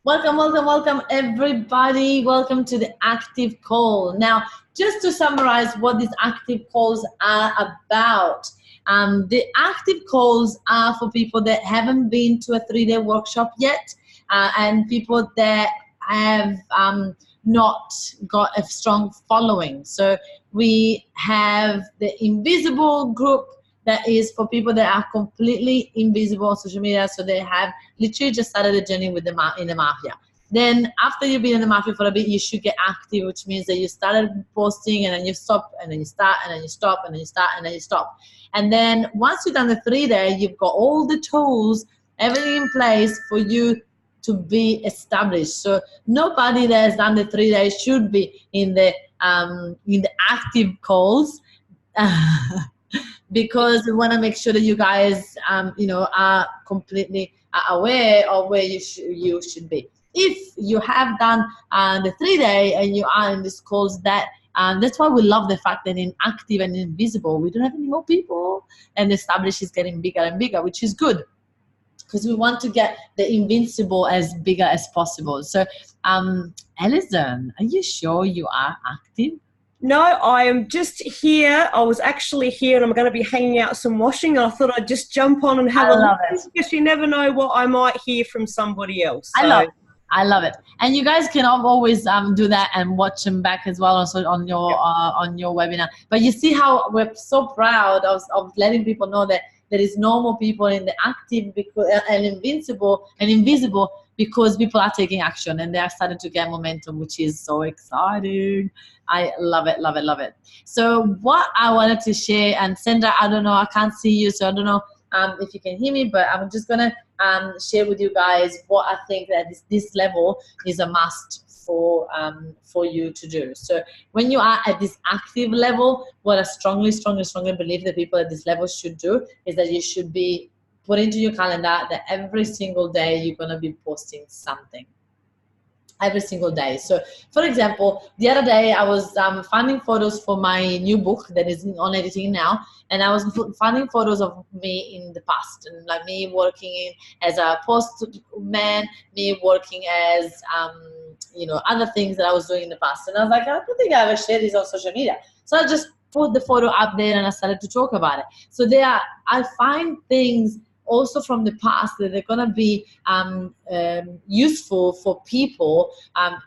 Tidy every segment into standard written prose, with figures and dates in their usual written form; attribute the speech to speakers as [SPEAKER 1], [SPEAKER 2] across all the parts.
[SPEAKER 1] Welcome, welcome, welcome, everybody. Welcome to the Active Call. Now, just to summarize what these Active Calls are about. The Active Calls are for people that haven't been to a 3-day workshop yet, and people that have not got a strong following. So we have the invisible group that is for people that are completely invisible on social media, so they have literally just started a journey with in the mafia. Then after you've been in the mafia for a bit, you should get active, which means that you started posting and then you stop and then you start and then you stop and then you start and then you stop. And then once you've done the 3-day, you've got all the tools, everything in place for you to be established. So nobody that has done the 3 days should be in the active calls. Because we want to make sure that you guys, are completely aware of where you should be. If you have done the 3-day and you are in these calls, that's why we love the fact that in active and invisible, we don't have any more people, and the established is getting bigger and bigger, which is good, because we want to get the invincible as bigger as possible. So, Alison, are you sure you are active?
[SPEAKER 2] No, I am just here. I was actually here and I'm going to be hanging out some washing. I thought I'd just jump on and have a look, because you never know what I might hear from somebody else. So.
[SPEAKER 1] I love it. And you guys can always do that and watch them back as well, also on your webinar. But you see how we're so proud of letting people know that there is normal people in the active and invincible and invisible, because people are taking action and they are starting to get momentum, which is so exciting. I love it, love it, love it. So what I wanted to share, and Sandra, I don't know, I can't see you, so I don't know if you can hear me, but I'm just gonna share with you guys what I think that this level is a must for you to do. So when you are at this active level, what I strongly believe that people at this level should do is that you should be put into your calendar that every single day you're going to be posting something. Every single day. So for example, the other day I was finding photos for my new book that is on editing now, and I was finding photos of me in the past, and like me working as a postman, me working as other things that I was doing in the past. And I was like, I don't think I ever shared this on social media. So I just put the photo up there and I started to talk about it. So I find things also from the past that they're gonna be useful for people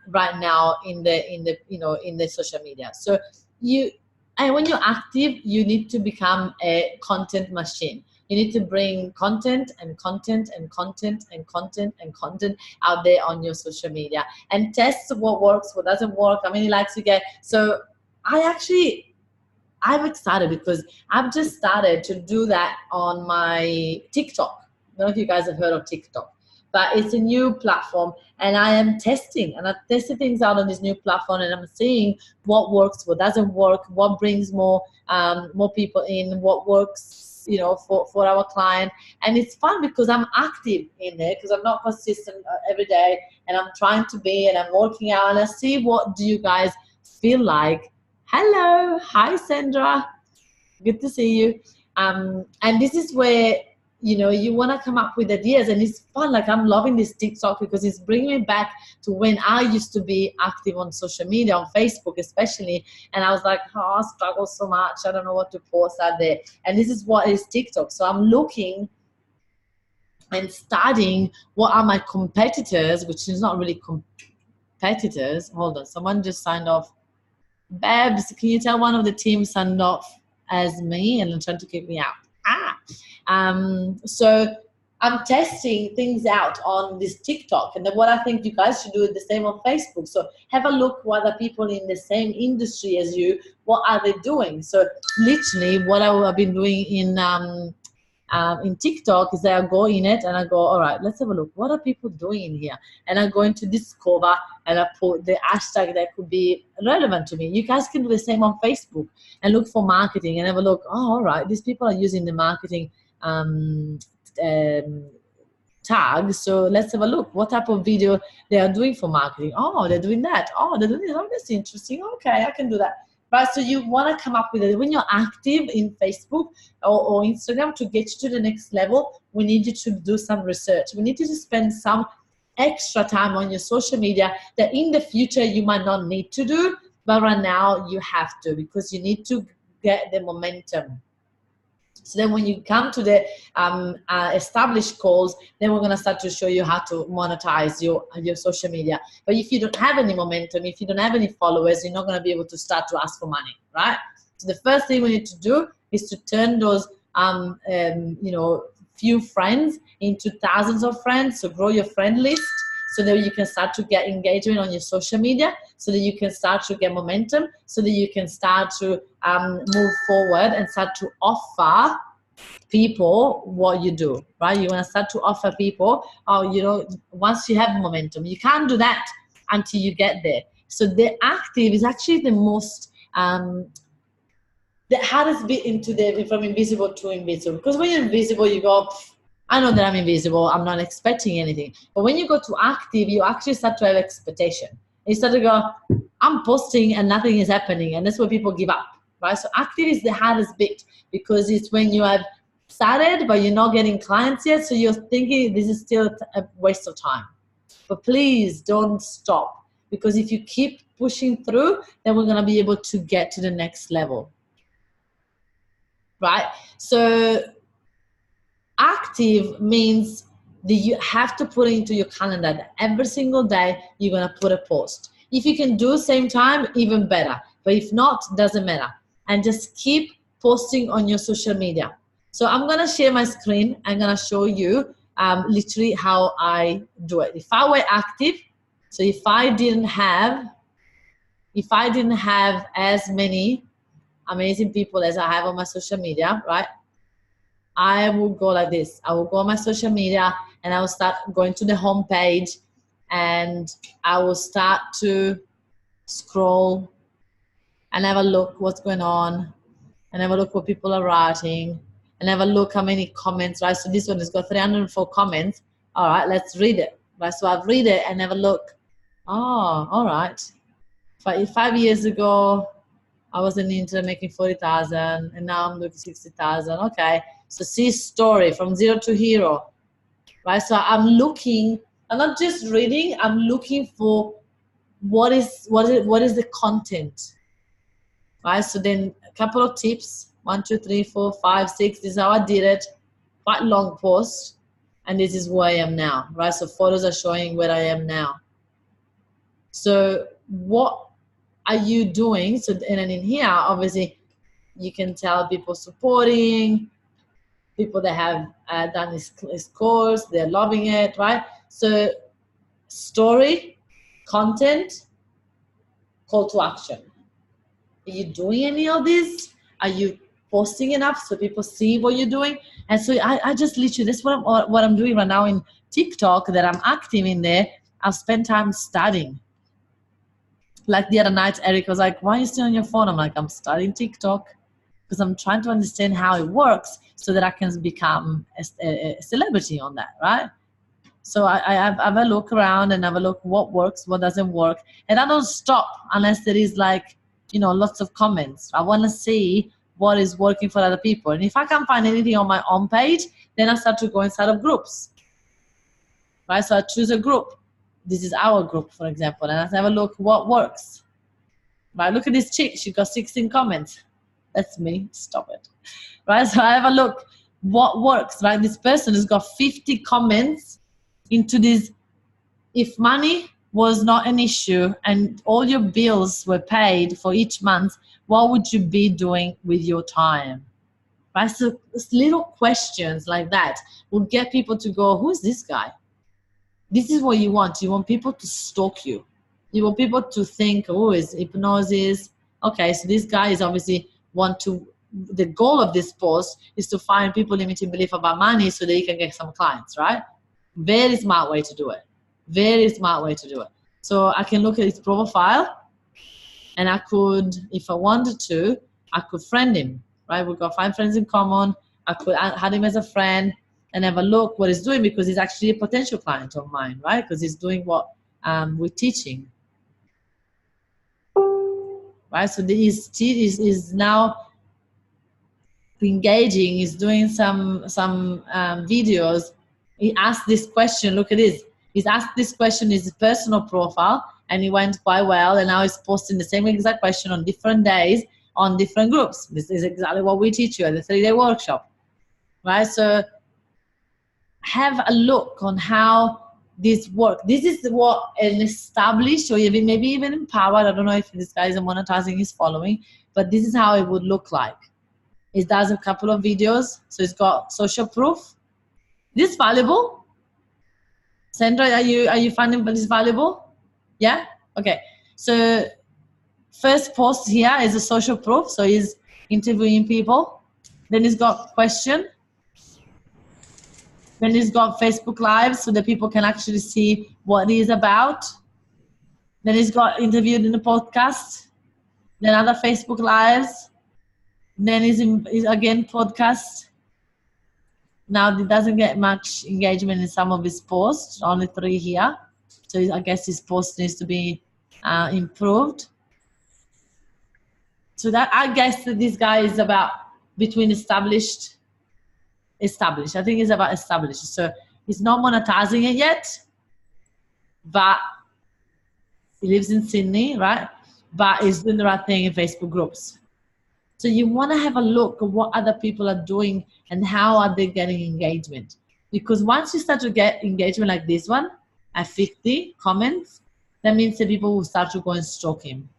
[SPEAKER 1] right now in the social media. So when you're active, you need to become a content machine. You need to bring content and content and content and content and content out there on your social media and test what works, what doesn't work, how many likes you get. So I'm excited because I've just started to do that on my TikTok. I don't know if you guys have heard of TikTok, but it's a new platform, and I am testing, and I've tested things out on this new platform, and I'm seeing what works, what doesn't work, what brings more people in, what works, for our client. And it's fun because I'm active in there, because I'm not consistent every day, and I'm trying to be, and I'm working out, and I see what do you guys feel like. Hello, hi Sandra, good to see you. And this is where you want to come up with ideas, and it's fun. Like, I'm loving this TikTok because it's bringing me back to when I used to be active on social media, on Facebook especially, and I was like, I struggle so much, I don't know what to post out there. And this is what is TikTok. So I'm looking and studying what are my competitors, which is not really competitors. Hold on, someone just signed off. Babs, can you tell one of the team signed off as me and trying to kick me out? So I'm testing things out on this TikTok, and then what I think you guys should do is the same on Facebook. So have a look what the people in the same industry as you, what are they doing? So literally what I've been doing in TikTok is that I go in it and I go, all right, let's have a look. What are people doing in here? And I go into Discover and I put the hashtag that could be relevant to me. You guys can do the same on Facebook and look for marketing and have a look. Oh, all right, these people are using the marketing tag. So let's have a look. What type of video they are doing for marketing? Oh, they're doing that. Oh, they're doing this. Oh, that's interesting. Okay, I can do that. Right, so you want to come up with it. When you're active in Facebook or Instagram, to get you to the next level, we need you to do some research. We need you to spend some extra time on your social media that in the future you might not need to do, but right now you have to, because you need to get the momentum. So then when you come to the established calls, then we're going to start to show you how to monetize your social media. But if you don't have any momentum, if you don't have any followers, you're not going to be able to start to ask for money, right? So the first thing we need to do is to turn those, few friends into thousands of friends. So grow your friend list so that you can start to get engagement on your social media, so that you can start to get momentum, so that you can start to move forward and start to offer people what you do, right? You want to start to offer people, once you have momentum. You can't do that until you get there. So the active is actually the most, the hardest bit from invisible to invisible. Because when you're invisible, you go, I know that I'm invisible, I'm not expecting anything. But when you go to active, you actually start to have expectation. You start to go, I'm posting and nothing is happening. And that's where people give up, right? So active is the hardest bit, because it's when you have started, but you're not getting clients yet. So you're thinking this is still a waste of time. But please don't stop, because if you keep pushing through, then we're going to be able to get to the next level, right? So active means that you have to put it into your calendar that every single day you're going to put a post. If you can do same time, even better. But if not, doesn't matter. And just keep posting on your social media. So I'm going to share my screen. I'm going to show you literally how I do it. If I were active, so if I didn't have as many amazing people as I have on my social media, right? I will go like this. I will go on my social media and I will start going to the home page, and I will start to scroll and have a look what's going on, and have a look what people are writing, and have a look how many comments, right? So this one has got 304 comments. All right, let's read it, right? So I've read it and have a look. Oh, all right. 5 years ago, I was on the internet making 40,000, and now I'm looking 60,000. Okay, so see story from zero to hero, right? So I'm looking, I'm not just reading, I'm looking for what is the content, right? So then a couple of tips, 1, 2, 3, 4, 5, 6. This is how I did it. Quite long post, and this is where I am now, right? So photos are showing where I am now. So what are you doing? So, and then in here, obviously, you can tell people supporting, people that have done this course, they're loving it, right? So story, content, call to action. Are you doing any of this? Are you posting enough so people see what you're doing? And so I just literally, that's what I'm doing right now in TikTok, that I'm active in there. I've spent time studying. Like the other night, Eric was like, why are you still on your phone? I'm like, I'm studying TikTok because I'm trying to understand how it works so that I can become a celebrity on that, right? So I have a look around and have a look what works, what doesn't work. And I don't stop unless there is like, lots of comments. I want to see what is working for other people. And if I can't find anything on my own page, then I start to go inside of groups, right? So I choose a group. This is our group, for example, and I have a look what works. Right? Look at this chick. She got 16 comments. That's me. Stop it. Right? So I have a look what works. Right? This person has got 50 comments into this. If money was not an issue and all your bills were paid for each month, what would you be doing with your time? Right? So little questions like that will get people to go, who is this guy? This is what you want. You want people to stalk you. You want people to think, oh, it's hypnosis. Okay, so this guy is obviously the goal of this post is to find people limiting belief about money so that he can get some clients, right? Very smart way to do it. Very smart way to do it. So I can look at his profile and I could, if I wanted to, I could friend him, right? We've got 5 friends in common. I could add him as a friend and have a look what he's doing, because he's actually a potential client of mine, right? Because he's doing what we're teaching, right? So he's now engaging. He's doing some videos. He asked this question. Look at this. He's asked this question in his personal profile, and it went quite well, and now he's posting the same exact question on different days on different groups. This is exactly what we teach you at the 3-day workshop, right? So have a look on how this works. This is what an established or even maybe even empowered, I don't know if this guy is monetizing his following, but this is how it would look like. It does a couple of videos, so it's got social proof. This valuable? Sandra, are you finding this valuable? Yeah? Okay. So first post here is a social proof, so he's interviewing people. Then he's got question. Then he's got Facebook Live so that people can actually see what he's about. Then he's got interviewed in the podcast. Then other Facebook Lives. Then he's again podcast. Now he doesn't get much engagement in some of his posts, only 3 here. So I guess his post needs to be improved. So that I guess that this guy is about between established. I think it's about established. So he's not monetizing it yet, but he lives in Sydney, right? But he's doing the right thing in Facebook groups. So you want to have a look at what other people are doing and how are they getting engagement. Because once you start to get engagement like this one, at 50 comments, that means that people will start to go and stalk him.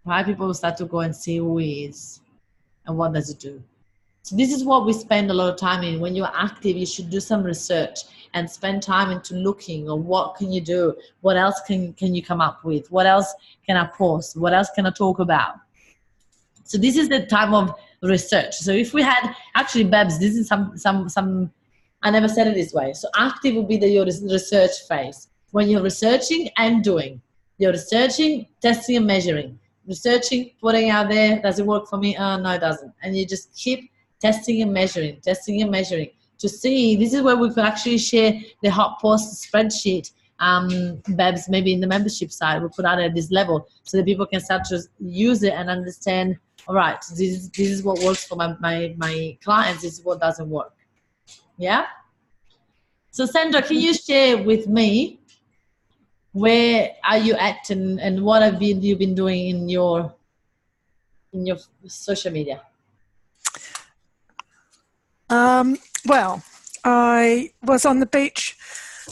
[SPEAKER 1] Right? People will start to go and see who he is and what does it do. So this is what we spend a lot of time in. When you're active, you should do some research and spend time into looking or what can you do? What else can you come up with? What else can I post? What else can I talk about? So this is the time of research. So if we had, actually, Babs, this is some I never said it this way. So active would be your research phase. When you're researching and doing. You're researching, testing and measuring. Researching, putting out there, does it work for me? No, it doesn't. And you just keep testing and measuring to see. This is where we could actually share the hot post spreadsheet, Babs, maybe in the membership side, we put out at this level so that people can start to use it and understand, all right, this is what works for my clients, this is what doesn't work. Yeah? So Sandra, can you share with me where are you at and what have you been doing in your social media?
[SPEAKER 3] Well, I was on the beach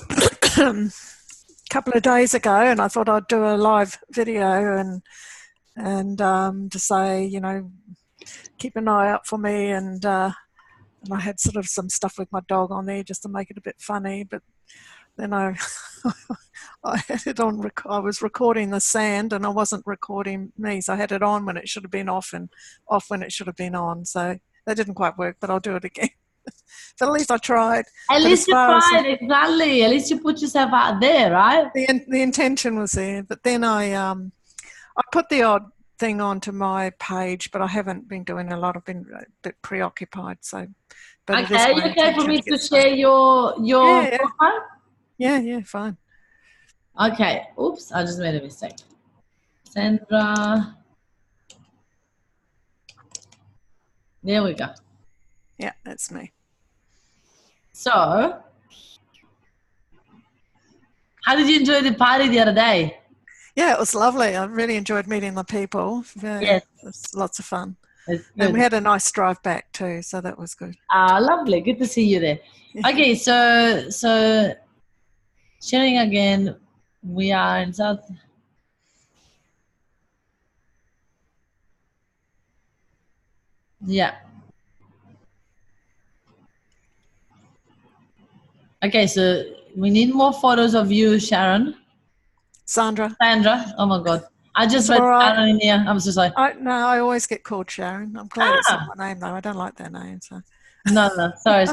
[SPEAKER 3] a couple of days ago, and I thought I'd do a live video and to say, you know, keep an eye out for me, and I had sort of some stuff with my dog on there just to make it a bit funny, but then I had it on. I was recording the sand, and I wasn't recording me, so I had it on when it should have been off, and off when it should have been on. So that didn't quite work, but I'll do it again. But at least I tried.
[SPEAKER 1] At least you tried, exactly. At least you put yourself out there, right?
[SPEAKER 3] The intention was there, but then I put the odd thing onto my page, but I haven't been doing a lot. I've been a bit preoccupied. So, but
[SPEAKER 1] okay, are you okay for me to share your profile?
[SPEAKER 3] Yeah, fine.
[SPEAKER 1] Okay. Oops, I just made a mistake. Sandra. There we go.
[SPEAKER 3] Yeah, that's me.
[SPEAKER 1] So, how did you enjoy the party the other day?
[SPEAKER 3] Yeah, it was lovely. I really enjoyed meeting the people. Yes. It was lots of fun. And we had a nice drive back too, so that was good.
[SPEAKER 1] Lovely. Good to see you there. Okay, so sharing again, we are in South. Yeah. Okay, so we need more photos of you, Sharon.
[SPEAKER 3] Sandra.
[SPEAKER 1] Oh my God. I just read Sharon in here. I'm so sorry.
[SPEAKER 3] I always get called Sharon. I'm glad it's not my name though. I don't like that name. So.
[SPEAKER 1] No. Sorry.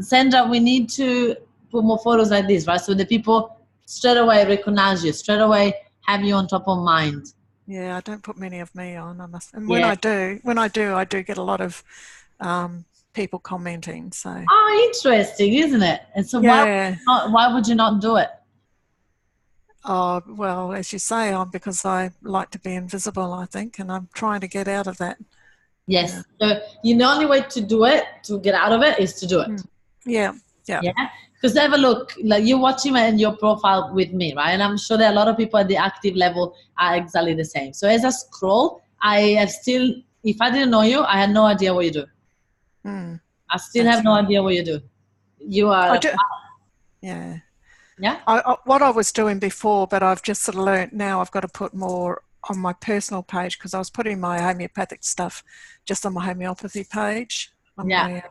[SPEAKER 1] Sandra, we need to put more photos like this, right? So the people straight away recognize you, straight away have you on top of mind.
[SPEAKER 3] Yeah, I don't put many of me on. I must. And when I do, I do get a lot of people commenting. So.
[SPEAKER 1] Oh, interesting, isn't it? And so why would you not do it?
[SPEAKER 3] Oh, well, as you say, because I like to be invisible, I think, and I'm trying to get out of that.
[SPEAKER 1] Yes. Yeah. So the only way to do it, to get out of it, is to do it.
[SPEAKER 3] Yeah. Yeah.
[SPEAKER 1] Yeah. Because have a look, like you're watching your profile with me, right? And I'm sure that a lot of people at the active level are exactly the same. So as I scroll, I have still, if I didn't know you, I had no idea what you do. I still
[SPEAKER 3] That's
[SPEAKER 1] have no
[SPEAKER 3] right.
[SPEAKER 1] idea what you do. You are,
[SPEAKER 3] I do. Yeah.
[SPEAKER 1] yeah?
[SPEAKER 3] What I was doing before, but I've just sort of learnt now I've got to put more on my personal page, because I was putting my homeopathic stuff just on my homeopathy page.
[SPEAKER 1] Yeah.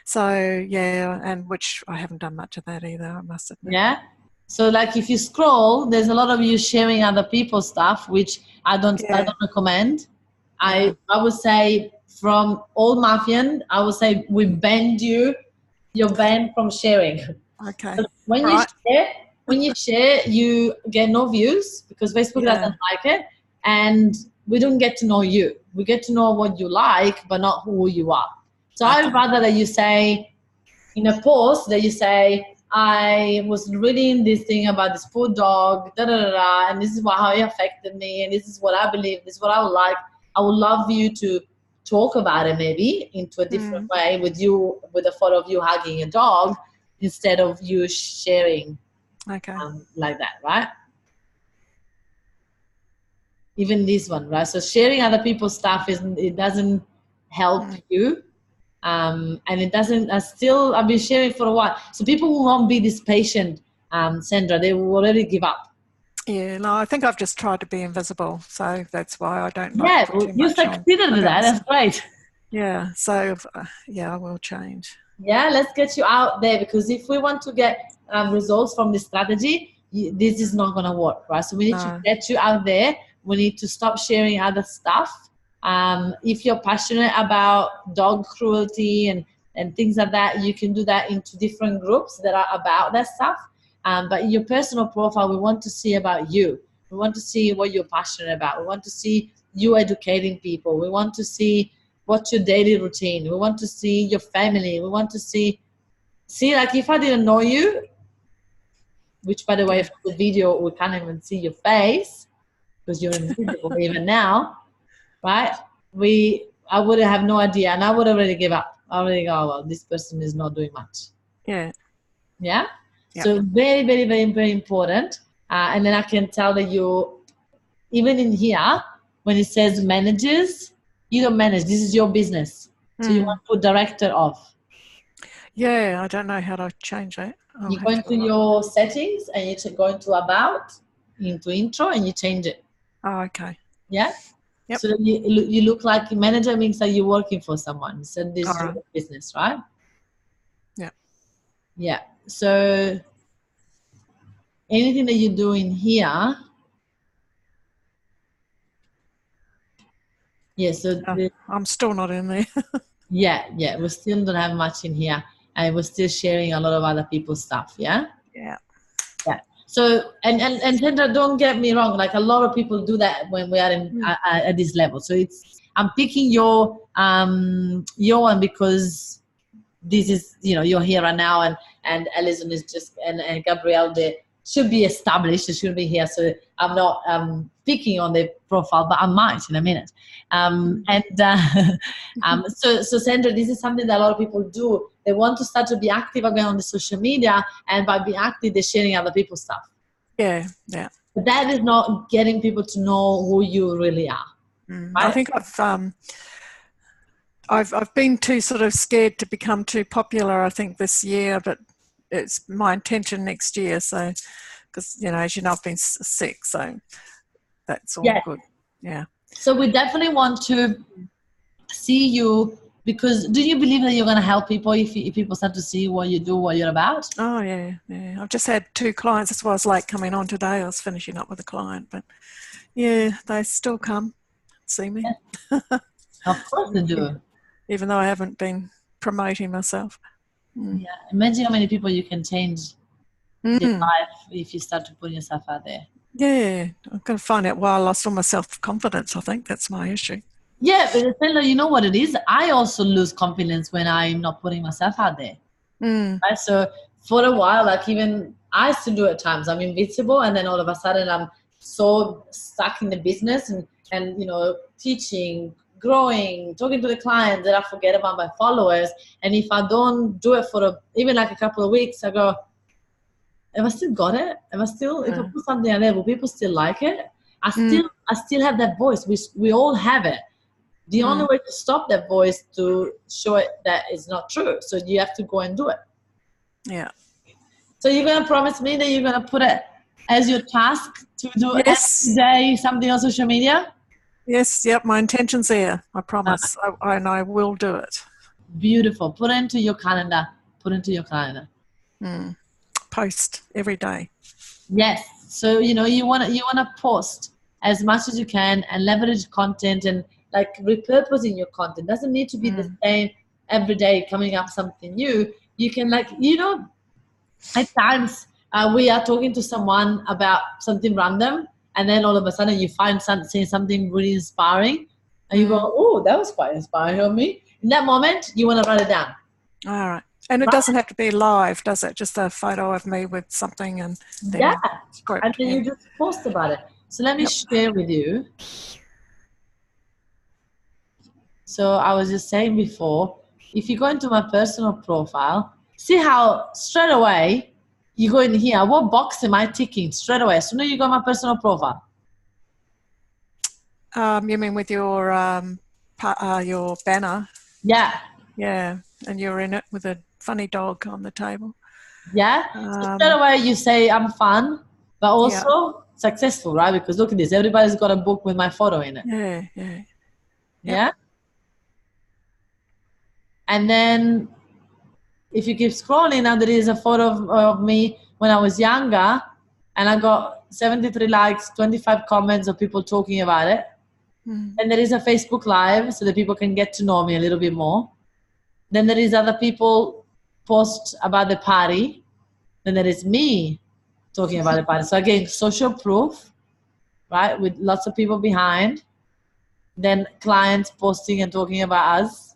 [SPEAKER 3] So, yeah, and which I haven't done much of that either, I must admit.
[SPEAKER 1] Yeah. So like if you scroll, there's a lot of you sharing other people's stuff, which I don't recommend. I would say from Old Mafian, I would say we banned you. You're banned from sharing.
[SPEAKER 3] Okay.
[SPEAKER 1] So when you share, you get no views because Facebook doesn't like it, and we don't get to know you. We get to know what you like, but not who you are. So I'd rather that you say in a post that you say, I was reading this thing about this poor dog, and this is how it affected me, and this is what I believe, this is what I would like. I would love you to talk about it maybe into a different way with a photo of you hugging a dog instead of you sharing like that, right? Even this one, right? So sharing other people's stuff it doesn't help you. And it doesn't, I've been sharing for a while. So people will not be this patient, Sandra, they will already give up.
[SPEAKER 3] Yeah, no, I think I've just tried to be invisible. So that's why I don't like to put too
[SPEAKER 1] you
[SPEAKER 3] much
[SPEAKER 1] succeeded with that, that's great.
[SPEAKER 3] Yeah, so I will change.
[SPEAKER 1] Yeah, let's get you out there, because if we want to get results from this strategy, this is not going to work, right? So we need to get you out there. We need to stop sharing other stuff. If you're passionate about dog cruelty and things like that, you can do that into different groups that are about that stuff. But in your personal profile, we want to see about you. We want to see what you're passionate about. We want to see you educating people. We want to see what's your daily routine. We want to see your family. We want to see like if I didn't know you, which by the way, for the video, we can't even see your face because you're invisible even now. Right? I would have no idea, and I would already give up. I already go, oh, well, this person is not doing much.
[SPEAKER 3] Yeah.
[SPEAKER 1] Yeah? Yep. So very, very, very, very important. And then I can tell that you, even in here, when it says managers, you don't manage. This is your business. So you want to put director of.
[SPEAKER 3] Yeah, I don't know how to change that.
[SPEAKER 1] You go into your settings and you go into about, into intro, and you change it.
[SPEAKER 3] Oh, okay.
[SPEAKER 1] Yeah?
[SPEAKER 3] Yep.
[SPEAKER 1] So you look like a manager, means that you're working for someone. So this is your business, right?
[SPEAKER 3] Yeah.
[SPEAKER 1] Yeah. So anything that you do in here, so
[SPEAKER 3] I'm still not in there.
[SPEAKER 1] yeah, we still don't have much in here, and we're still sharing a lot of other people's stuff. Yeah. So and Sandra, don't get me wrong, like a lot of people do that when we are at this level. So I'm picking your one because this is, you're here right now, and Alison is just, and Gabrielle, they should be established, they should be here. So I'm not picking on the profile, but I might in a minute. So Sandra, this is something that a lot of people do. They want to start to be active again on the social media, and by being active, they're sharing other people's stuff.
[SPEAKER 3] Yeah.
[SPEAKER 1] But that is not getting people to know who you really are. Right?
[SPEAKER 3] I think I've been too sort of scared to become too popular, I think, this year, but it's my intention next year. So, because, as you know, I've been sick, so that's all good. Yeah.
[SPEAKER 1] So we definitely want to see you, because do you believe that you're going to help people if people start to see what you do, what you're about?
[SPEAKER 3] Oh, yeah. I've just had 2 clients. That's why I was late coming on today. I was finishing up with a client, but yeah, they still come see me.
[SPEAKER 1] Yeah. Of course they do.
[SPEAKER 3] Even though I haven't been promoting myself.
[SPEAKER 1] Yeah. Imagine how many people you can change your life if you start to put yourself out there.
[SPEAKER 3] Yeah. I'm going to find out why I lost all my self-confidence. I think that's my issue.
[SPEAKER 1] Yeah, but you know what it is? I also lose confidence when I'm not putting myself out there. Right? So for a while, like even I still do at times. I'm invincible, and then all of a sudden I'm so stuck in the business and teaching, growing, talking to the clients, that I forget about my followers. And if I don't do it for even like a couple of weeks, I go, have I still got it? If I put something on there, will people still like it? I still have that voice. We all have it. The only way to stop that voice to show it that it's not true. So you have to go and do it.
[SPEAKER 3] Yeah.
[SPEAKER 1] So you're going to promise me that you're going to put it as your task to do every day something on social media?
[SPEAKER 3] Yes. Yep. My intention's there. I promise. And I will do it.
[SPEAKER 1] Beautiful. Put it into your calendar.
[SPEAKER 3] Post every day.
[SPEAKER 1] Yes. So, you want to post as much as you can and leverage content and like repurposing your content. Doesn't need to be the same every day, coming up something new. You can at times we are talking to someone about something random, and then all of a sudden you find saying something really inspiring, and you go, oh, that was quite inspiring on me. In that moment, you want to write it down.
[SPEAKER 3] All right. And it doesn't have to be live, does it? Just a photo of me with something and then script.
[SPEAKER 1] And then you just post about it. So let me share with you. So I was just saying before, if you go into my personal profile, see how straight away you go in here. What box am I ticking straight away? As soon as you go on my personal profile.
[SPEAKER 3] You mean with your banner?
[SPEAKER 1] Yeah.
[SPEAKER 3] Yeah. And you're in it with a funny dog on the table.
[SPEAKER 1] Yeah. So straight away you say I'm fun, but also successful, right? Because look at this. Everybody's got a book with my photo in it. Yeah. And then if you keep scrolling, now there is a photo of me when I was younger, and I got 73 likes, 25 comments of people talking about it. And there is a Facebook Live so that people can get to know me a little bit more. Then there is other people post about the party. Then there is me talking about the party. So again, social proof, right, with lots of people behind. Then clients posting and talking about us.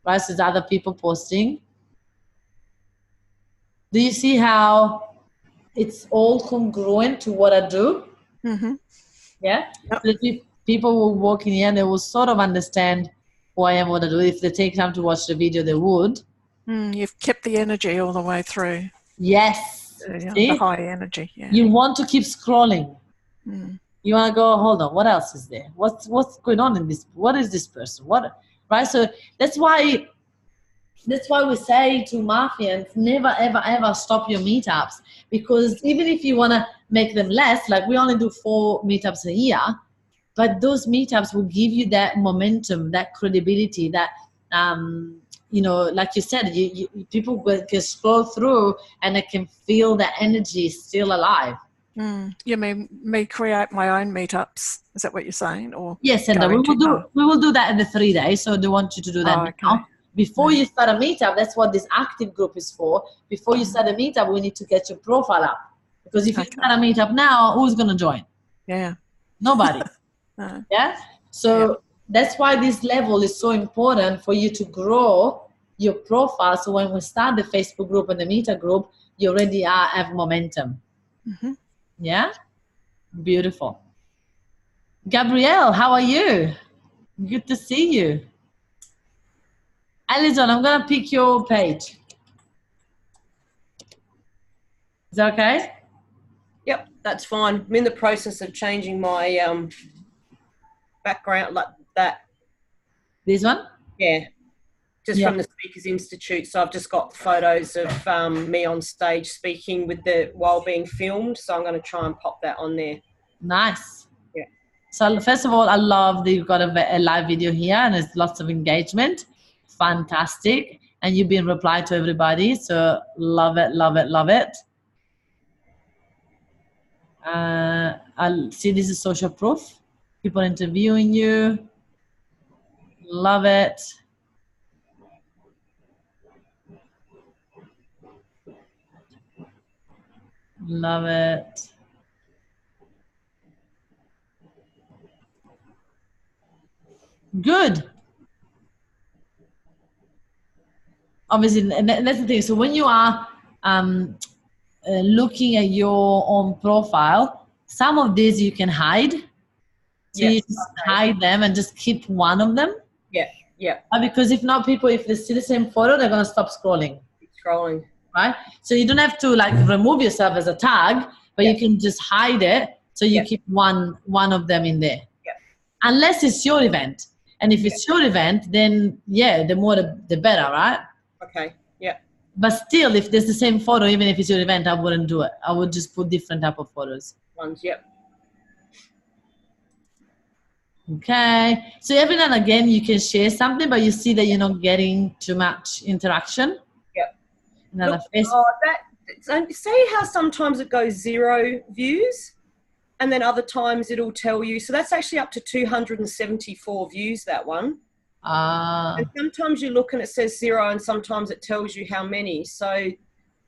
[SPEAKER 1] Right, so there's other people posting. Do you see how it's all congruent to what I do? Yeah?
[SPEAKER 3] Yep.
[SPEAKER 1] So if people will walk in here and they will sort of understand who I am, what I do. If they take time to watch the video, they would.
[SPEAKER 3] You've kept the energy all the way through.
[SPEAKER 1] Yes.
[SPEAKER 3] The high energy. Yeah.
[SPEAKER 1] You want to keep scrolling. You want to go, hold on, what else is there? What's going on in this? What is this person? Right? So that's why we say to Mafians, never, ever, ever stop your meetups. Because even if you want to make them less, like we only do 4 meetups a year, but those meetups will give you that momentum, that credibility, that, like you said, people can scroll through and they can feel the energy still alive.
[SPEAKER 3] You mean me create my own meetups? Is that what you're saying? Or
[SPEAKER 1] yes, and we will do that in the 3 days. So I do want you to do that now. Before you start a meetup, that's what this active group is for. Before you start a meetup, we need to get your profile up. Because if you start a meetup now, who's going to join?
[SPEAKER 3] Yeah.
[SPEAKER 1] Nobody. Yeah? So that's why this level is so important for you to grow your profile. So when we start the Facebook group and the meetup group, you already have momentum. Yeah? Beautiful. Gabrielle, how are you? Good to see you. Alison, I'm going to pick your page. Is that okay?
[SPEAKER 2] Yep, that's fine. I'm in the process of changing my background like that.
[SPEAKER 1] This one?
[SPEAKER 2] Yeah. Just from the Speakers Institute. So I've just got photos of me on stage speaking while being filmed. So I'm going to try and pop that on there.
[SPEAKER 1] Nice. Yeah. So first of all, I love that you've got a live video here and there's lots of engagement. Fantastic. And you've been replied to everybody. So love it, love it, love it. I'll see this is social proof. People interviewing you. Love it. Love it. Good. Obviously, and that's the thing. So when you are looking at your own profile, some of these you can hide. So you just hide them and just keep one of them.
[SPEAKER 2] Yeah, yeah.
[SPEAKER 1] Because if not, people, if they see the same photo, they're going to stop scrolling.
[SPEAKER 2] Keep scrolling.
[SPEAKER 1] Right? So you don't have to like remove yourself as a tag, but you can just hide it. So you keep one of them in there.
[SPEAKER 2] Yeah.
[SPEAKER 1] Unless it's your event. And if it's your event, then the more the better, right?
[SPEAKER 2] Okay, yeah.
[SPEAKER 1] But still, if there's the same photo, even if it's your event, I wouldn't do it. I would just put different type of photos.
[SPEAKER 2] Ones, yep.
[SPEAKER 1] Okay. So every now and again, you can share something, but you see that you're not getting too much interaction.
[SPEAKER 2] Yep.
[SPEAKER 1] Another
[SPEAKER 2] See how sometimes it goes 0 views? And then other times it'll tell you. So that's actually up to 274 views, that one. And sometimes you look and it says 0 and sometimes it tells you how many. So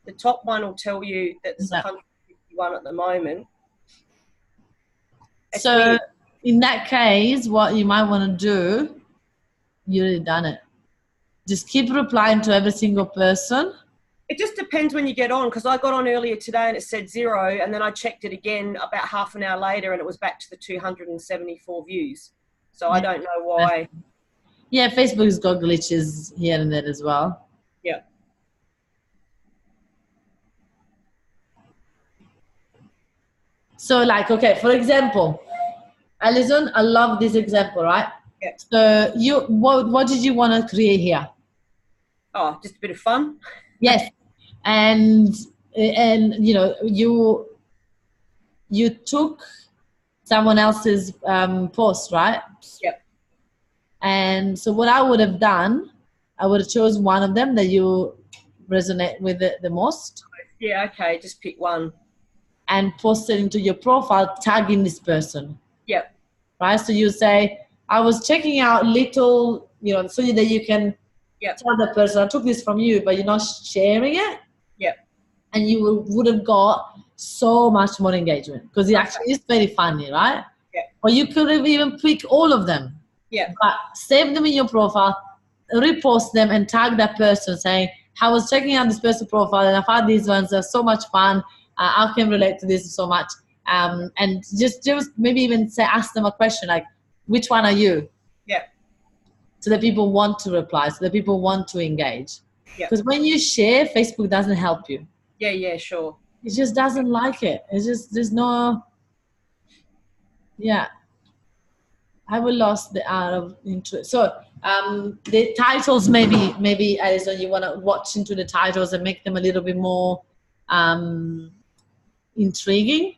[SPEAKER 2] the top one will tell you that there's 151 at the moment. It's
[SPEAKER 1] so
[SPEAKER 2] weird.
[SPEAKER 1] In that case, what you might want to do, you already done it. Just keep replying to every single person.
[SPEAKER 2] It just depends when you get on, because I got on earlier today and it said 0, and then I checked it again about half an hour later and it was back to the 274 views. So I don't know why.
[SPEAKER 1] Yeah, Facebook's got glitches here and there as well.
[SPEAKER 2] Yeah.
[SPEAKER 1] So like, okay, for example, Alison, I love this example, right?
[SPEAKER 2] Yeah.
[SPEAKER 1] So what did you want to create here?
[SPEAKER 2] Oh, just a bit of fun.
[SPEAKER 1] Yes. And you know, you took someone else's post, right?
[SPEAKER 2] Yep.
[SPEAKER 1] And so what I would have done, I would have chose one of them that you resonate with the most.
[SPEAKER 2] Yeah, okay, just pick one.
[SPEAKER 1] And post it into your profile, tagging this person.
[SPEAKER 2] Yep.
[SPEAKER 1] Right? So you say, I was checking out little, you know, so that you can tell the person, I took this from you, but you're not sharing it.
[SPEAKER 2] Yep.
[SPEAKER 1] And you would have got so much more engagement because it actually is very funny, right?
[SPEAKER 2] Yeah.
[SPEAKER 1] Or you could have even picked all of them.
[SPEAKER 2] Yeah.
[SPEAKER 1] But save them in your profile, repost them and tag that person saying, I was checking out this person's profile and I found these ones, they're so much fun. I can relate to this so much. And just maybe even ask them a question like, which one are you?
[SPEAKER 2] Yeah.
[SPEAKER 1] So that people want to reply, so that people want to engage. Because when you share, Facebook doesn't help you.
[SPEAKER 2] Yeah, yeah, sure.
[SPEAKER 1] It just doesn't like it. It's just, there's no, I will lost the art of interest. So the titles, maybe Alison, you want to watch into the titles and make them a little bit more intriguing.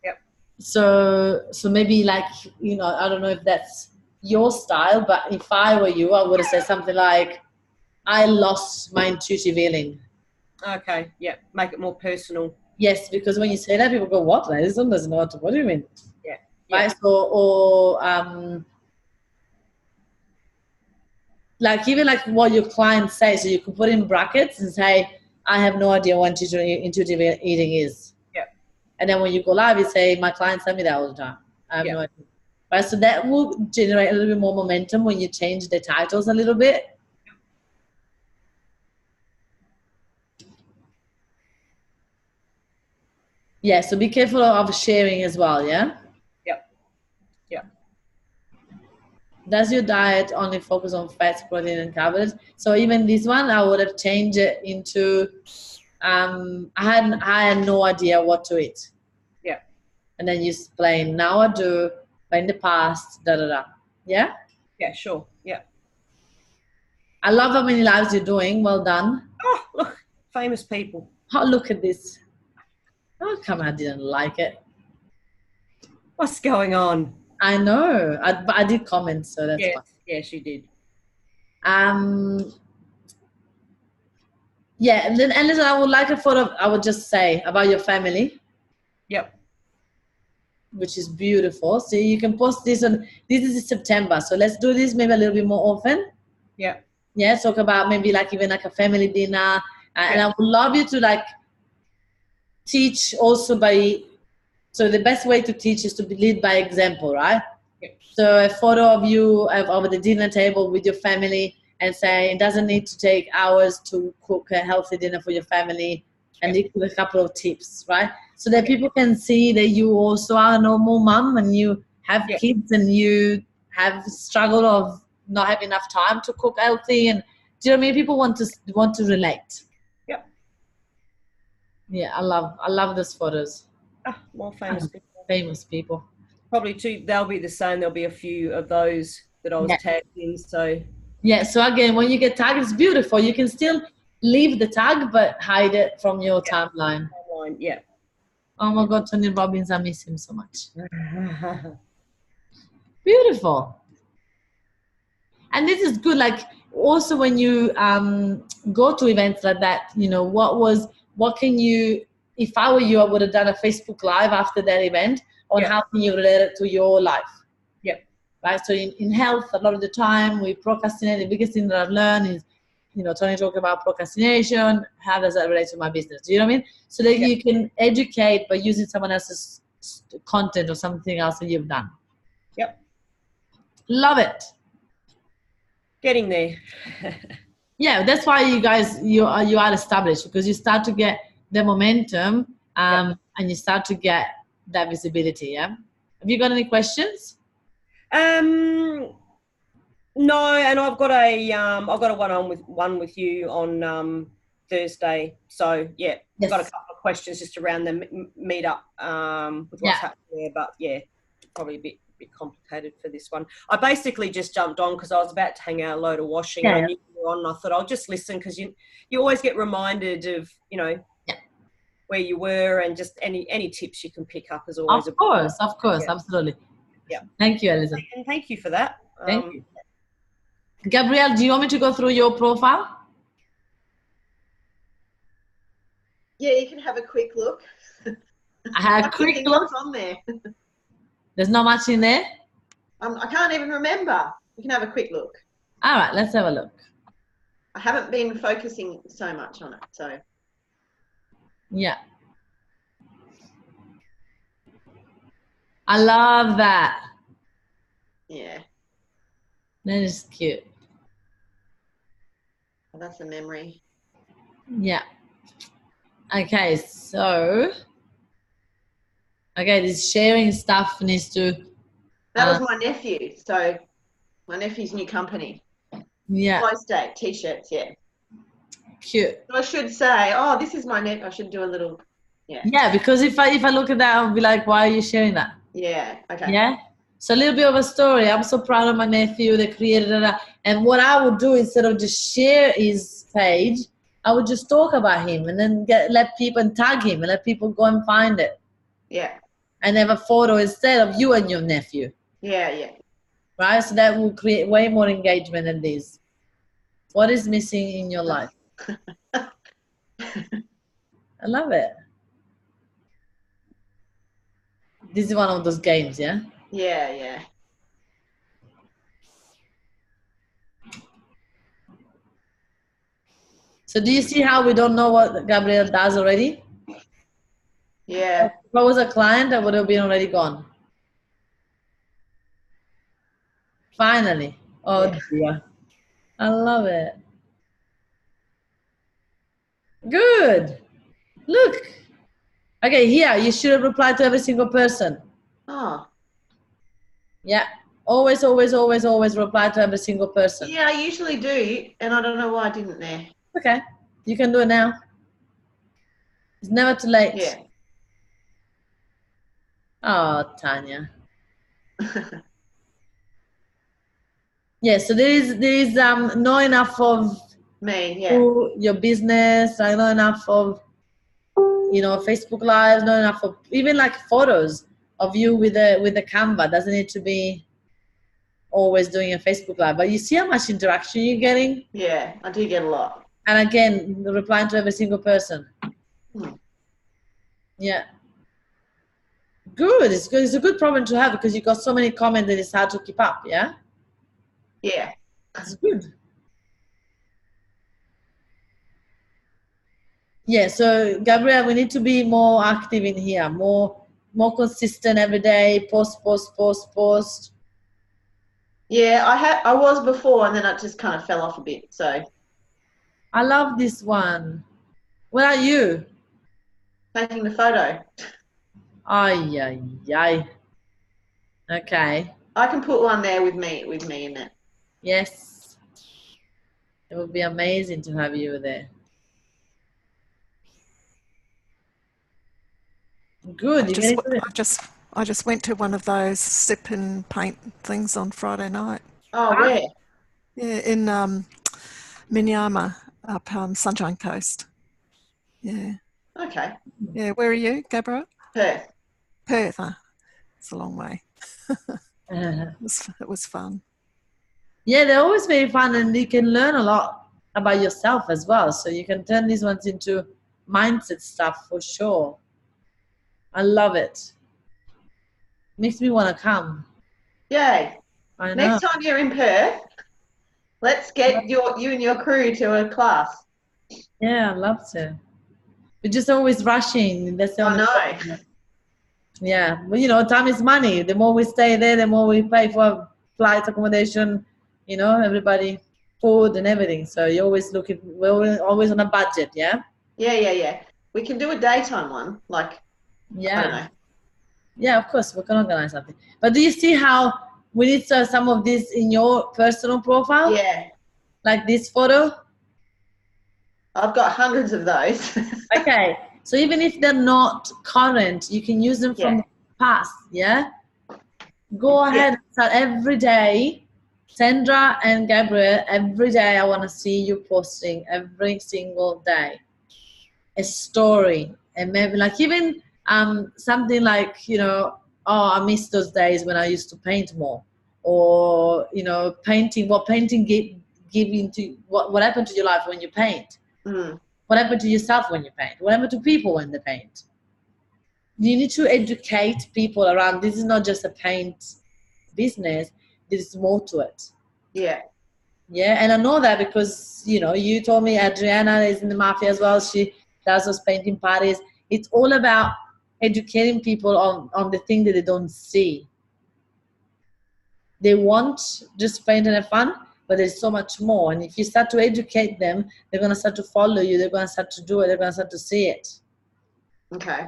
[SPEAKER 2] Yep.
[SPEAKER 1] So maybe like, you know, I don't know if that's your style, but if I were you, I would have said something like, I lost my intuitive healing.
[SPEAKER 2] Okay, yeah, make it more personal.
[SPEAKER 1] Yes, because when you say that, people go, what? Alison doesn't know what do you mean?
[SPEAKER 2] Yeah.
[SPEAKER 1] Right? So, like even like what your client says, so you could put in brackets and say, I have no idea what intuitive eating is.
[SPEAKER 2] Yeah.
[SPEAKER 1] And then when you go live, you say, my clients tell me that all the time. I have no idea. Right? So that will generate a little bit more momentum when you change the titles a little bit. Yeah, so be careful of sharing as well, yeah?
[SPEAKER 2] Yep. Yeah.
[SPEAKER 1] Does your diet only focus on fats, protein, and carbs? So even this one, I would have changed it into, I had no idea what to eat.
[SPEAKER 2] Yeah.
[SPEAKER 1] And then you explain, now I do, but in the past, da-da-da. Yeah?
[SPEAKER 2] Yeah, sure. Yeah.
[SPEAKER 1] I love how many lives you're doing. Well done.
[SPEAKER 2] Oh, look, famous people.
[SPEAKER 1] Oh, look at this. How come I didn't like it?
[SPEAKER 2] What's going on?
[SPEAKER 1] I know. But I did comment, so that's fine.
[SPEAKER 2] Yes, you did.
[SPEAKER 1] Yeah, and then Alison, I would like a photo, I would just say, about your family.
[SPEAKER 2] Yep.
[SPEAKER 1] Which is beautiful. So you can post this on, this is September. So let's do this maybe a little bit more often.
[SPEAKER 2] Yeah.
[SPEAKER 1] Yeah, talk about maybe like even like a family dinner. And I would love you to like teach also by, so the best way to teach is to lead by example, right?
[SPEAKER 2] Yeah.
[SPEAKER 1] So a photo of you over the dinner table with your family and say, it doesn't need to take hours to cook a healthy dinner for your family, and give a couple of tips, right? So that people can see that you also are a normal mom and you have kids and you have struggled of not having enough time to cook healthy, and do you know what I mean? People want to relate.
[SPEAKER 2] Yep.
[SPEAKER 1] Yeah, I love those photos.
[SPEAKER 2] More famous people.
[SPEAKER 1] Famous people.
[SPEAKER 2] Probably too. They'll be the same. There'll be a few of those that I was tagged in. So.
[SPEAKER 1] Yeah. So again, when you get tagged, it's beautiful. You can still leave the tag, but hide it from your timeline.
[SPEAKER 2] Yeah.
[SPEAKER 1] Oh my God, Tony Robbins, I miss him so much. Beautiful. And this is good. Like also when you go to events like that, you know, what can you, if I were you, I would have done a Facebook Live after that event on how can you relate it to your life.
[SPEAKER 2] Yeah.
[SPEAKER 1] Right. So in health, a lot of the time we procrastinate. The biggest thing that I've learned is, you know, Tony talked about procrastination. How does that relate to my business? Do you know what I mean? So that you can educate by using someone else's content or something else that you've done.
[SPEAKER 2] Yep.
[SPEAKER 1] Love it.
[SPEAKER 2] Getting there.
[SPEAKER 1] Yeah, that's why you guys, you are established, because you start to get the momentum and you start to get that visibility. Yeah. Have you got any questions?
[SPEAKER 2] No, and I've got a one with you on Thursday. So I've got a couple of questions just around the meet up with what's happening there. But probably a bit complicated for this one. I basically just jumped on because I was about to hang out a load of washing. And I knew you were on, and I thought I'll just listen, because you always get reminded of, you know, where you were, and just any tips you can pick up as always. Of course,
[SPEAKER 1] absolutely.
[SPEAKER 2] Yeah.
[SPEAKER 1] Thank you, Elisa.
[SPEAKER 2] And thank you for that.
[SPEAKER 1] Thank you. Gabrielle, do you want me to go through your profile?
[SPEAKER 4] Yeah, you can have a quick look.
[SPEAKER 1] I had a quick look.
[SPEAKER 4] What's on there?
[SPEAKER 1] There's not much in there?
[SPEAKER 4] I can't even remember. You can have a quick look.
[SPEAKER 1] All right, let's have a look.
[SPEAKER 4] I haven't been focusing so much on it, so.
[SPEAKER 1] Yeah. I love that.
[SPEAKER 4] Yeah.
[SPEAKER 1] That is cute.
[SPEAKER 4] Well, that's a memory.
[SPEAKER 1] Yeah. Okay, so this sharing stuff needs to.
[SPEAKER 4] That was my nephew. So my nephew's new company.
[SPEAKER 1] Yeah.
[SPEAKER 4] Flow State t-shirts. Yeah.
[SPEAKER 1] Cute.
[SPEAKER 4] So I should say, oh, this is my nephew. I should do a little. Yeah.
[SPEAKER 1] Yeah, because if I look at that, I'll be like, why are you sharing that?
[SPEAKER 4] Yeah. Okay.
[SPEAKER 1] Yeah. So a little bit of a story. I'm so proud of my nephew. They created it. And what I would do, instead of just share his page, I would just talk about him and then let people and tag him and let people go and find it.
[SPEAKER 4] Yeah.
[SPEAKER 1] And have a photo instead of you and your nephew.
[SPEAKER 4] Yeah, yeah.
[SPEAKER 1] Right? So that will create way more engagement than this. What is missing in your life? I love it. This is one of those games, yeah?
[SPEAKER 4] Yeah, yeah.
[SPEAKER 1] So do you see how we don't know what Gabrielle does already?
[SPEAKER 4] Yeah.
[SPEAKER 1] If I was a client, I would have been already gone. Finally. Oh dear. I love it. Good. Look. Okay, here, you should have replied to every single person.
[SPEAKER 4] Oh.
[SPEAKER 1] Yeah. Always, always, always, always reply to every single person.
[SPEAKER 4] Yeah, I usually do, and I don't know why I didn't there.
[SPEAKER 1] Okay. You can do it now. It's never too late.
[SPEAKER 4] Yeah.
[SPEAKER 1] Oh, Tanya. Yeah, so there is not enough of
[SPEAKER 4] me, yeah.
[SPEAKER 1] Your business, like not enough of, you know, Facebook Lives, not enough of even like photos of you with the Canva. Doesn't need to be always doing a Facebook Live, but you see how much interaction you're getting?
[SPEAKER 4] Yeah, I do get a lot.
[SPEAKER 1] And again, replying to every single person. Yeah. Good. It's good. It's a good problem to have because you got so many comments that it's hard to keep up. Yeah.
[SPEAKER 4] Yeah.
[SPEAKER 1] It's good. Yeah. So Gabrielle, we need to be more active in here, more consistent every day. Post.
[SPEAKER 4] Yeah, I was before, and then I just kind of fell off a bit. So.
[SPEAKER 1] I love this one. Where are you?
[SPEAKER 4] Taking the photo.
[SPEAKER 1] Ay. Okay.
[SPEAKER 4] I can put one there with me in it.
[SPEAKER 1] Yes. It would be amazing to have you there. Good.
[SPEAKER 3] I just went to one of those sip and paint things on Friday night.
[SPEAKER 4] Oh, where?
[SPEAKER 3] Yeah, in Minyama, up Sunshine Coast. Yeah.
[SPEAKER 4] Okay.
[SPEAKER 3] Yeah, where are you, Gabrielle?
[SPEAKER 4] Perth.
[SPEAKER 3] Perth, huh? It's a long way.
[SPEAKER 1] Uh-huh.
[SPEAKER 3] It was fun.
[SPEAKER 1] Yeah, they're always very fun, and you can learn a lot about yourself as well. So you can turn these ones into mindset stuff for sure. I love it. Makes me want to come.
[SPEAKER 4] Yay.
[SPEAKER 1] I know.
[SPEAKER 4] Next time you're in Perth, let's get you and your crew to a class.
[SPEAKER 1] Yeah, I'd love to. We're just always rushing. That's the only problem. Yeah, well, you know, time is money. The more we stay there, the more we pay for flight accommodation, you know, everybody, food and everything. So you're always looking, we're always on a budget, yeah?
[SPEAKER 4] Yeah. We can do a daytime one, like,
[SPEAKER 1] yeah.
[SPEAKER 4] I don't know.
[SPEAKER 1] Yeah, of course, we can organize something. But do you see how we need to have some of this in your personal profile?
[SPEAKER 4] Yeah.
[SPEAKER 1] Like this photo?
[SPEAKER 4] I've got hundreds of those.
[SPEAKER 1] Okay, so even if they're not current, you can use them from the past, yeah? Go ahead and start every day. Sandra and Gabrielle, every day I want to see you posting every single day a story, and maybe like even something like, you know, oh, I miss those days when I used to paint more, or you know, what painting give into what happened to your life when you paint. What happened to yourself when you paint? What happened to people when they paint? You need to educate people around. This is not just a paint business. There's more to it.
[SPEAKER 4] Yeah.
[SPEAKER 1] Yeah, and I know that because, you know, you told me Adriana is in the mafia as well. She does those painting parties. It's all about educating people on the thing that they don't see. They want just paint and have fun, but there's so much more. And if you start to educate them, they're going to start to follow you. They're going to start to do it. They're going to start to see it.
[SPEAKER 4] Okay.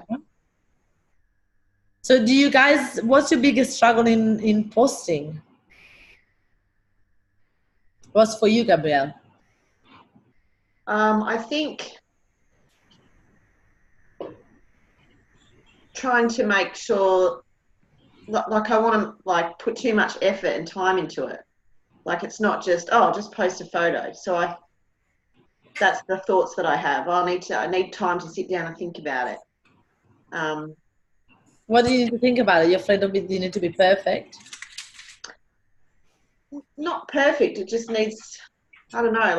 [SPEAKER 1] So do you guys, what's your biggest struggle in posting? What's for you, Gabrielle?
[SPEAKER 4] I think trying to make sure, like I want to like put too much effort and time into it. Like it's not just, oh, I'll just post a photo. So that's the thoughts that I have. I need time to sit down and think about it.
[SPEAKER 1] What do you need to think about it? You're afraid of it, you need to be perfect?
[SPEAKER 4] Not perfect. It just needs, I don't know,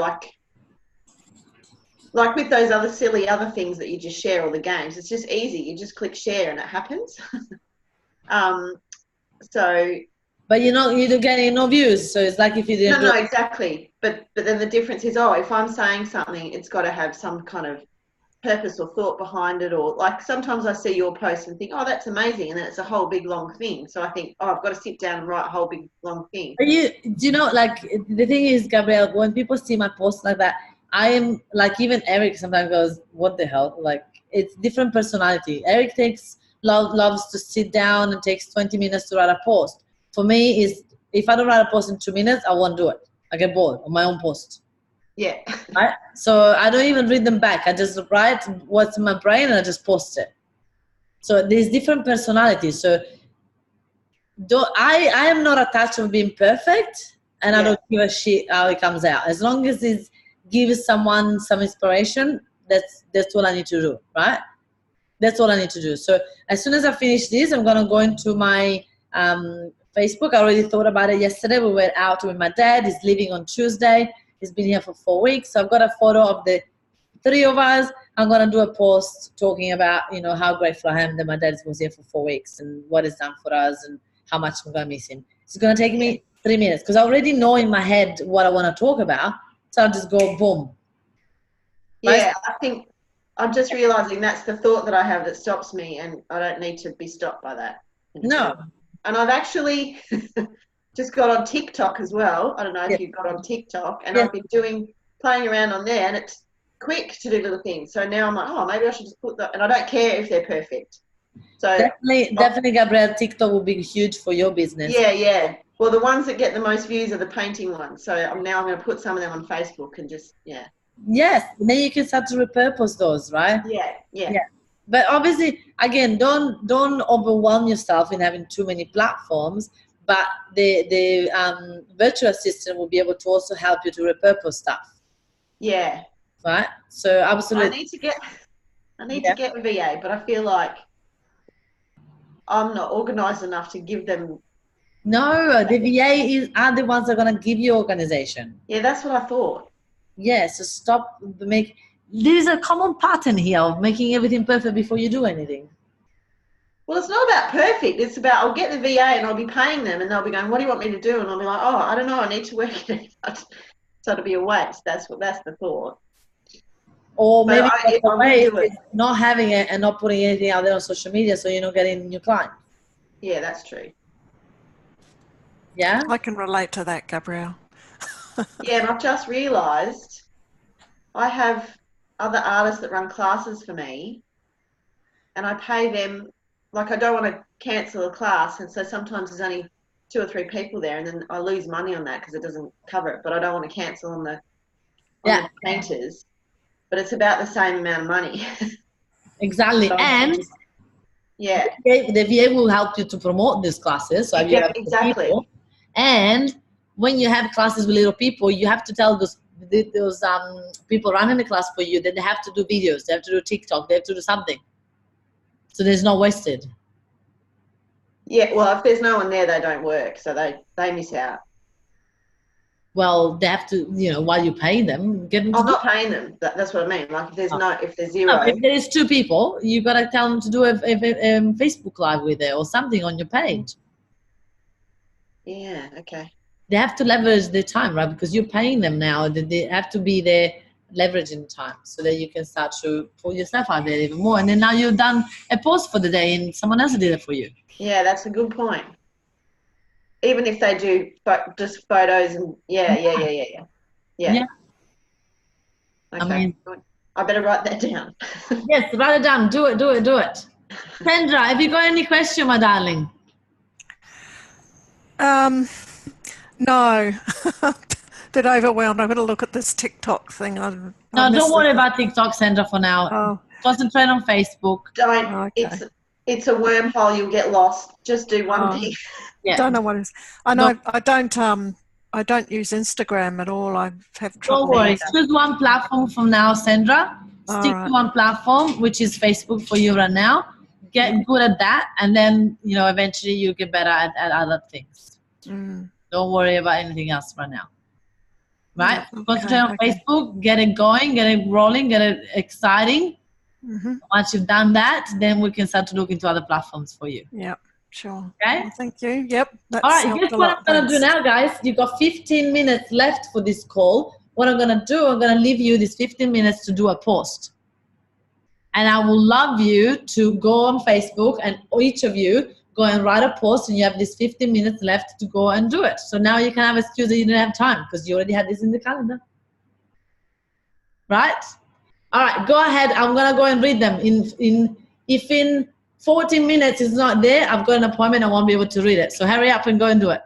[SPEAKER 4] like with those other silly other things that you just share, all the games, it's just easy. You just click share and it happens.
[SPEAKER 1] But you don't get any no views. So it's like if you didn't.
[SPEAKER 4] No, exactly. But then the difference is, oh, if I'm saying something, it's got to have some kind of purpose or thought behind it. Or like sometimes I see your post and think, oh, that's amazing, and then it's a whole big long thing. So I think, oh, I've got to sit down and write a whole big long thing.
[SPEAKER 1] Do you know, like the thing is, Gabrielle, when people see my posts like that, I am like, even Eric sometimes goes, what the hell? Like it's different personality. Eric loves to sit down and takes 20 minutes to write a post. For me, is if I don't write a post in 2 minutes, I won't do it. I get bored on my own post.
[SPEAKER 4] Yeah.
[SPEAKER 1] Right? So I don't even read them back. I just write what's in my brain and I just post it. So there's different personalities. So I am not attached to being perfect, and I don't give a shit how it comes out. As long as it gives someone some inspiration, that's what I need to do, right? That's all I need to do. So as soon as I finish this, I'm going to go into my Facebook. I already thought about it yesterday. We went out with my dad. He's leaving on Tuesday. He's been here for 4 weeks. So I've got a photo of the 3 of us. I'm going to do a post talking about, you know, how grateful I am that my dad was here for 4 weeks and what he's done for us and how much I'm going to miss him. It's going to take me 3 minutes because I already know in my head what I want to talk about. So I'll just go boom.
[SPEAKER 4] Yeah, right? I think I'm just realizing that's the thought that I have that stops me, and I don't need to be stopped by that.
[SPEAKER 1] No.
[SPEAKER 4] And I've actually just got on TikTok as well. I don't know if you've got on TikTok, and I've been playing around on there, and it's quick to do little things. So now I'm like, oh, maybe I should just put that. And I don't care if they're perfect. So
[SPEAKER 1] definitely, Gabrielle, TikTok will be huge for your business.
[SPEAKER 4] Yeah. Well, the ones that get the most views are the painting ones. So I'm going to put some of them on Facebook and just,
[SPEAKER 1] Yes, then you can start to repurpose those, right?
[SPEAKER 4] Yeah.
[SPEAKER 1] But obviously, again, don't overwhelm yourself in having too many platforms. But the virtual assistant will be able to also help you to repurpose stuff.
[SPEAKER 4] Yeah.
[SPEAKER 1] Right. So absolutely.
[SPEAKER 4] I need to get a VA, but I feel like I'm not organised enough to give them.
[SPEAKER 1] No, the VA are the ones that are going to give you organization.
[SPEAKER 4] Yeah, that's what I thought.
[SPEAKER 1] Yeah, so stop there's a common pattern here of making everything perfect before you do anything.
[SPEAKER 4] Well, it's not about perfect. It's about I'll get the VA and I'll be paying them and they'll be going, what do you want me to do? And I'll be like, oh, I don't know. I need to work it out. So it'll be a waste. That's the thought.
[SPEAKER 1] Or maybe the way is not having it and not putting anything out there on social media so you're not getting new clients.
[SPEAKER 4] Yeah, that's true.
[SPEAKER 1] Yeah?
[SPEAKER 3] I can relate to that, Gabrielle.
[SPEAKER 4] Yeah, and I've just realised I have other artists that run classes for me and I pay them, like I don't want to cancel a class, and so sometimes there's only 2 or 3 people there and then I lose money on that because it doesn't cover it, but I don't want to cancel on the painters. But it's about the same amount of money.
[SPEAKER 1] Exactly.
[SPEAKER 4] So,
[SPEAKER 1] and the VA will help you to promote these classes. So
[SPEAKER 4] exactly.
[SPEAKER 1] People, and when you have classes with little people, you have to tell those people running the class for you that they have to do videos, they have to do TikTok, they have to do something. So there's no wasted.
[SPEAKER 4] Yeah, well, if there's no one there, they don't work. So they miss out.
[SPEAKER 1] Well, they have to, while you pay them, get them to
[SPEAKER 4] I'm not paying them. That's what I mean. Like if there's zero.
[SPEAKER 1] No, if there is 2 people, you got to tell them to do a Facebook Live with it or something on your page.
[SPEAKER 4] Yeah, okay.
[SPEAKER 1] They have to leverage their time, right? Because you're paying them now. They have to be there leveraging time so that you can start to pull yourself out there even more. And then now you've done a post for the day and someone else did it for you.
[SPEAKER 4] Yeah, that's a good point. Even if they do just photos and yeah.
[SPEAKER 1] Yeah.
[SPEAKER 4] Okay.
[SPEAKER 1] I mean,
[SPEAKER 4] I better write that down.
[SPEAKER 1] Yes, write it down. Do it. Sandra, have you got any question, my darling?
[SPEAKER 3] No. Bit overwhelmed. I'm going to look at this TikTok thing.
[SPEAKER 1] No, don't worry about TikTok, Sandra, for now.
[SPEAKER 3] Oh.
[SPEAKER 1] Concentrate on Facebook.
[SPEAKER 4] Don't.
[SPEAKER 3] Oh, okay.
[SPEAKER 4] It's a wormhole. You'll get lost. Just do one thing.
[SPEAKER 3] Yeah. Don't know what it is. I know. I don't use Instagram at all. I have trouble.
[SPEAKER 1] Don't worry. Choose one platform from now, Sandra. Stick to one platform, which is Facebook for you right now. Get good at that, and then eventually you get better at other things. Don't worry about anything else right now. Right? Concentrate on Facebook. Get it going. Get it rolling. Get it exciting. Once you've done that, then we can start to look into other platforms for you.
[SPEAKER 3] Yeah, sure.
[SPEAKER 1] Okay.
[SPEAKER 3] Well, thank you. Yep.
[SPEAKER 1] All right. Guess what I'm going to do now, guys? You've got 15 minutes left for this call. What I'm going to do, I'm going to leave you these 15 minutes to do a post. And I will love you to go on Facebook and each of you go and write a post, and you have these 15 minutes left to go and do it. So now you can have an excuse that you didn't have time because you already had this in the calendar. Right? All right, go ahead. I'm going to go and read them. If in 14 minutes it's not there, I've got an appointment. I won't be able to read it. So hurry up and go and do it.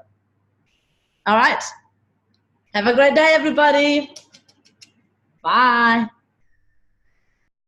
[SPEAKER 1] All right? Have a great day, everybody. Bye.